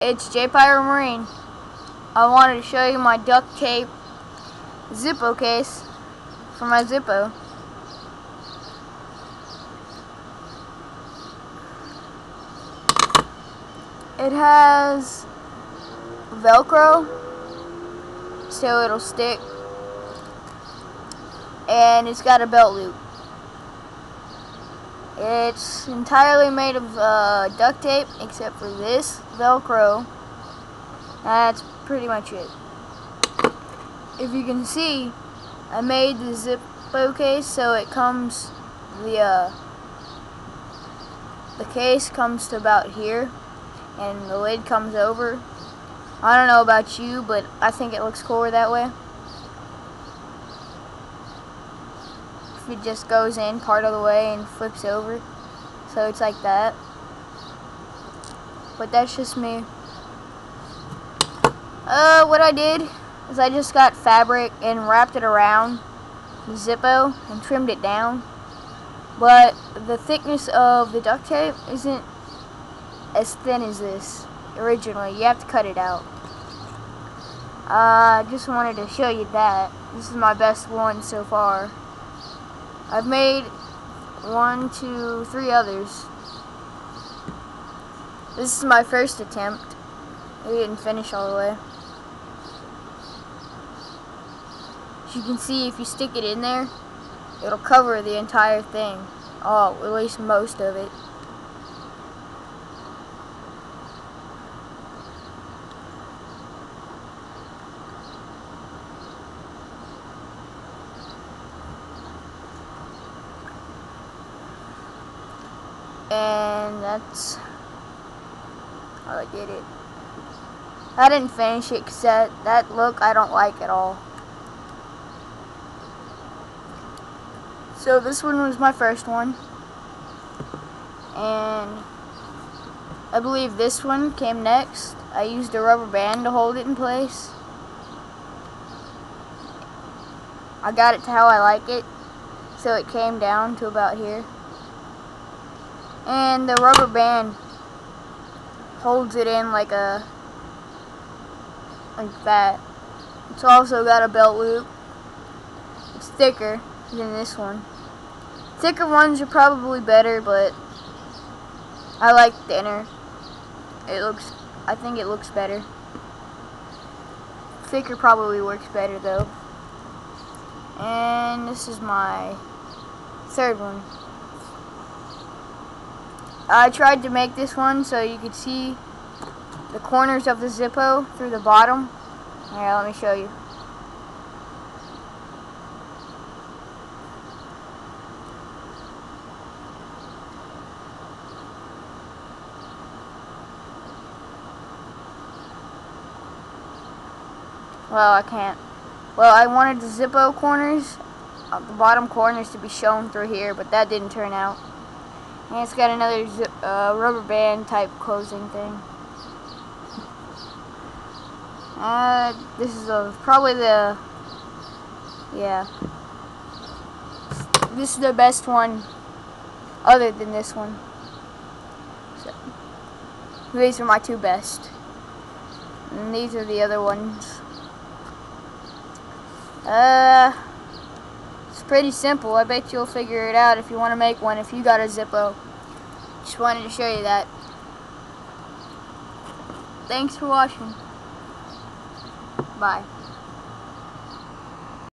It's J Pyro Marine. I wanted to show you my duct tape zippo case for my zippo. It has Velcro so it'll stick, and it's got a belt loop. It's entirely made of duct tape except for this Velcro. That's pretty much it. If you can see, I made the zippo case so it comes, the case comes to about here and the lid comes over. I don't know about you, but I think it looks cooler that way. It just goes in part of the way and flips over, so it's like that. But that's just me. What I did is I just got fabric and wrapped it around the zippo and trimmed it down. But the thickness of the duct tape isn't as thin as this originally. You have to cut it out. Just wanted to show you that. This is my best one so far. I've made 1, 2, 3 others. This is my first attempt. I didn't finish all the way. As you can see, if you stick it in there, it'll cover the entire thing. Oh, at least most of it. And that's how I did it. I didn't finish it because that look I don't like at all. So this one was my first one, and I believe this one came next. I used a rubber band to hold it in place. I got it to how I like it, so it came down to about here. And the rubber band holds it in like that. It's also got a belt loop. It's thicker than this one. Thicker ones are probably better, but I like thinner. I think it looks better. Thicker probably works better though. And this is my third one. I tried to make this one so you could see the corners of the zippo through the bottom. Here, let me show you. Well, I can't. Well, I wanted the zippo corners, the bottom corners, to be shown through here, but that didn't turn out. And it's got another rubber band type closing thing. This is probably the, yeah. This is the best one other than this one. So, these are my two best. And these are the other ones. It's pretty simple. I bet you'll figure it out if you want to make one, if you got a zippo. Just wanted to show you that. Thanks for watching. Bye.